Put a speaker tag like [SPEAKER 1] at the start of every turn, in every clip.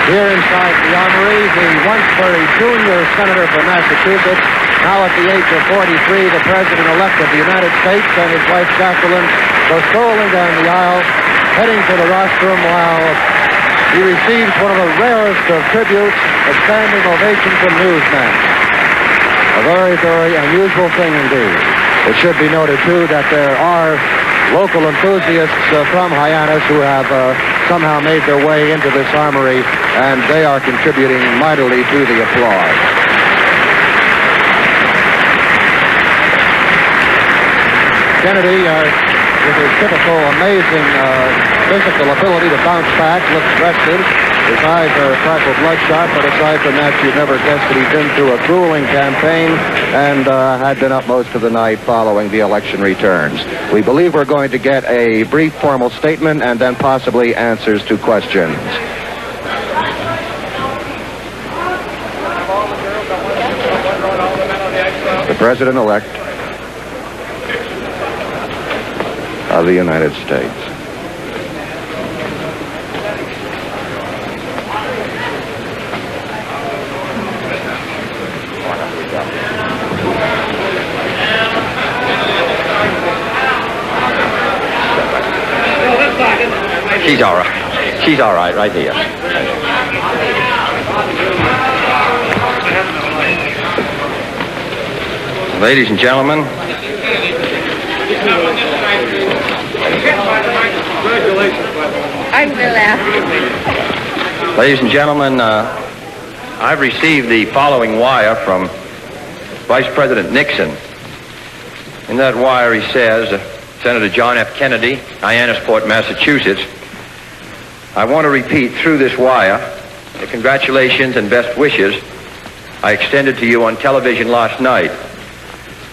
[SPEAKER 1] Here inside the armory, the once very junior senator from Massachusetts, now at the age of 43, the president-elect of the United States, and his wife Jacqueline go strolling down the aisle, heading for the rostrum while he receives one of the rarest of tributes, a standing ovation from newsmen. A very, very unusual thing indeed. It should be noted, too, that there are local enthusiasts from Hyannis who have somehow made their way into this armory, and they are contributing mightily to the applause. Kennedy, with his typical amazing physical ability to bounce back, looks rested. His eyes are a trifle bloodshot, but aside from that, you'd never guess that he's been through a grueling campaign and had been up most of the night following the election returns. We believe we're going to get a brief formal statement and then possibly answers to questions. The President-elect of the United States.
[SPEAKER 2] She's all right. She's all right, right here. Ladies and gentlemen,
[SPEAKER 3] I will ask.
[SPEAKER 2] Ladies and gentlemen, I've received the following wire from Vice President Nixon. In that wire he says, Senator John F. Kennedy, Hyannisport, Massachusetts, I want to repeat through this wire the congratulations and best wishes I extended to you on television last night.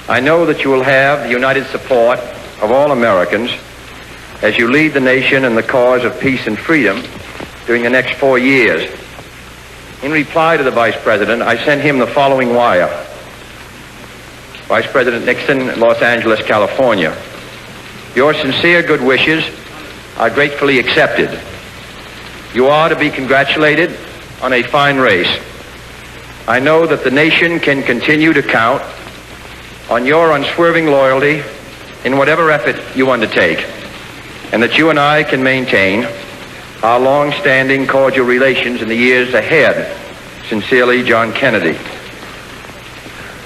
[SPEAKER 2] I know that you will have the united support of all Americans as you lead the nation in the cause of peace and freedom during the next 4 years. In reply to the Vice President, I sent him the following wire. Vice President Nixon, Los Angeles, California. Your sincere good wishes are gratefully accepted. You are to be congratulated on a fine race. I know that the nation can continue to count on your unswerving loyalty in whatever effort you undertake, and that you and I can maintain our long-standing cordial relations in the years ahead. Sincerely, John Kennedy.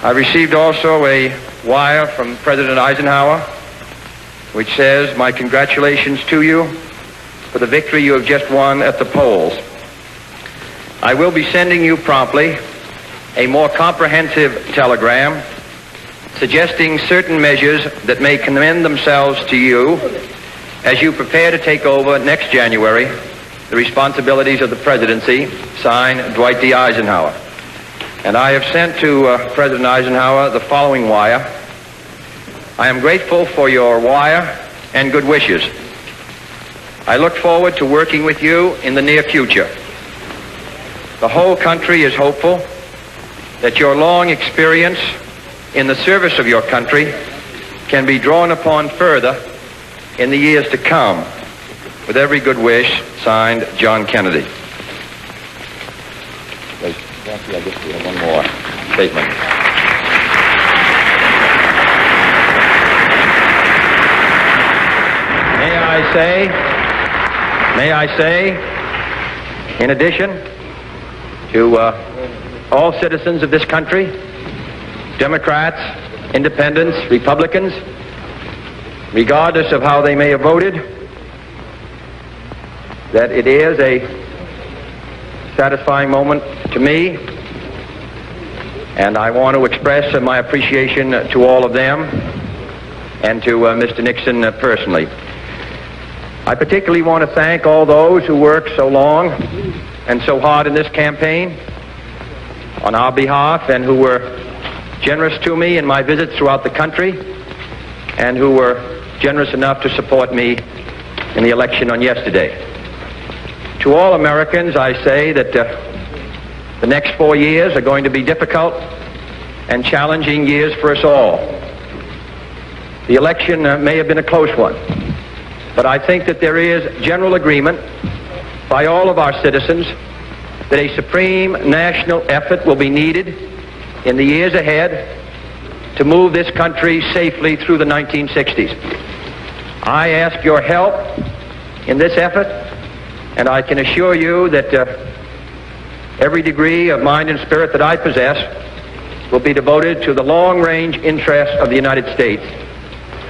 [SPEAKER 2] I received also a wire from President Eisenhower, which says, my congratulations to you for the victory you have just won at the polls. I will be sending you promptly a more comprehensive telegram suggesting certain measures that may commend themselves to you as you prepare to take over next January the responsibilities of the presidency, signed Dwight D. Eisenhower. And I have sent to President Eisenhower the following wire. I am grateful for your wire and good wishes. I look forward to working with you in the near future. The whole country is hopeful that your long experience in the service of your country can be drawn upon further in the years to come. With every good wish, signed, John Kennedy. Wait, Jackie, I guess we have one more statement. May I say, in addition to all citizens of this country, Democrats, Independents, Republicans, regardless of how they may have voted, that it is a satisfying moment to me, and I want to express my appreciation to all of them and to Mr. Nixon personally. I particularly want to thank all those who worked so long and so hard in this campaign on our behalf and who were generous to me in my visits throughout the country and who were generous enough to support me in the election on yesterday. To all Americans, I say that the next 4 years are going to be difficult and challenging years for us all. The election may have been a close one, but I think that there is general agreement by all of our citizens that a supreme national effort will be needed in the years ahead to move this country safely through the 1960s. I ask your help in this effort, and I can assure you that every degree of mind and spirit that I possess will be devoted to the long-range interests of the United States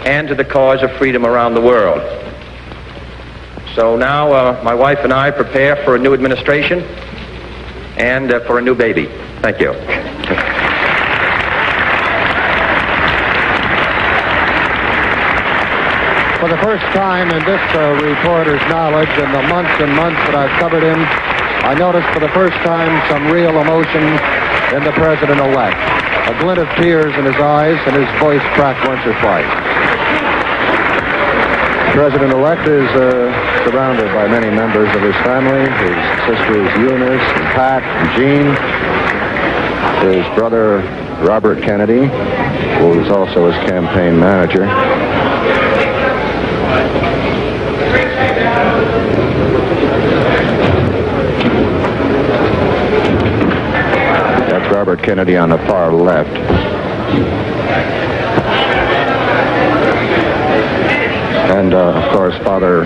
[SPEAKER 2] and to the cause of freedom around the world. So now my wife and I prepare for a new administration and for a new baby. Thank you.
[SPEAKER 1] For the first time in this reporter's knowledge, in the months and months that I've covered him, I noticed for the first time some real emotion in the president-elect. A glint of tears in his eyes, and his voice cracked once or twice. The president-elect is surrounded by many members of his family. His sisters Eunice and Pat and Jean. His brother Robert Kennedy, who is also his campaign manager. That's Robert Kennedy on the far left. And, of course, Father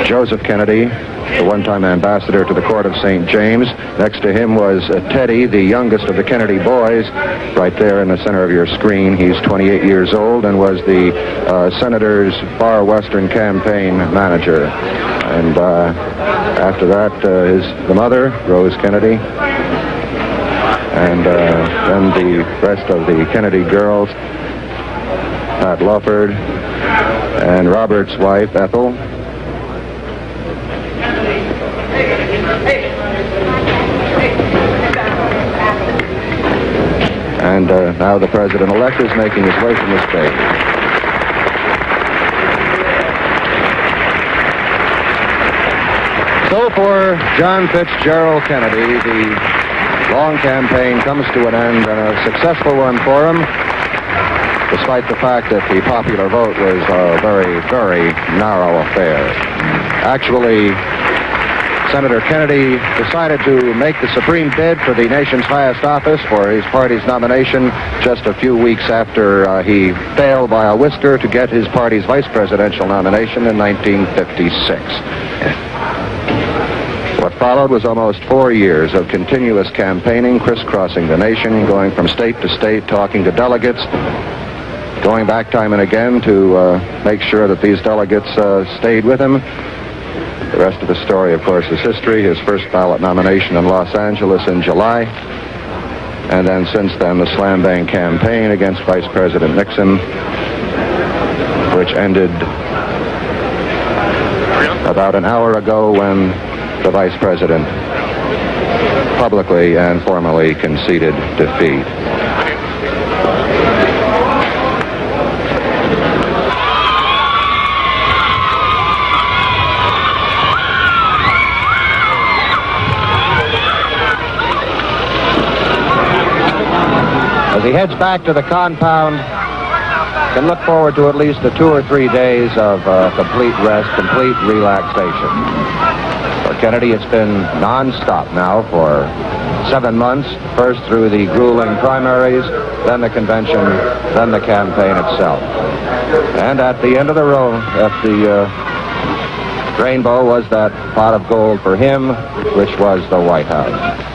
[SPEAKER 1] Joseph Kennedy, the one-time ambassador to the court of St. James. Next to him was Teddy, the youngest of the Kennedy boys, right there in the center of your screen. He's 28 years old and was the senator's far western campaign manager. And after that is the mother, Rose Kennedy. And then the rest of the Kennedy girls, Pat Lawford, and Robert's wife, Ethel. And now the president-elect is making his way from the stage. So for John Fitzgerald Kennedy, the long campaign comes to an end, and a successful one for him, despite the fact that the popular vote was a very, very narrow affair. Actually, Senator Kennedy decided to make the supreme bid for the nation's highest office for his party's nomination just a few weeks after he failed by a whisker to get his party's vice presidential nomination in 1956. What followed was almost 4 years of continuous campaigning, crisscrossing the nation, going from state to state, talking to delegates, going back time and again to make sure that these delegates stayed with him. The rest of the story, of course, is history. His first ballot nomination in Los Angeles in July. And then since then, the slam-bang campaign against Vice President Nixon, which ended about an hour ago when the Vice President publicly and formally conceded defeat. As he heads back to the compound, can look forward to at least 2 or 3 days of complete rest, complete relaxation. For Kennedy, it's been non-stop now for 7 months, first through the grueling primaries, then the convention, then the campaign itself. And at the end of the row, at the rainbow, was that pot of gold for him, which was the White House.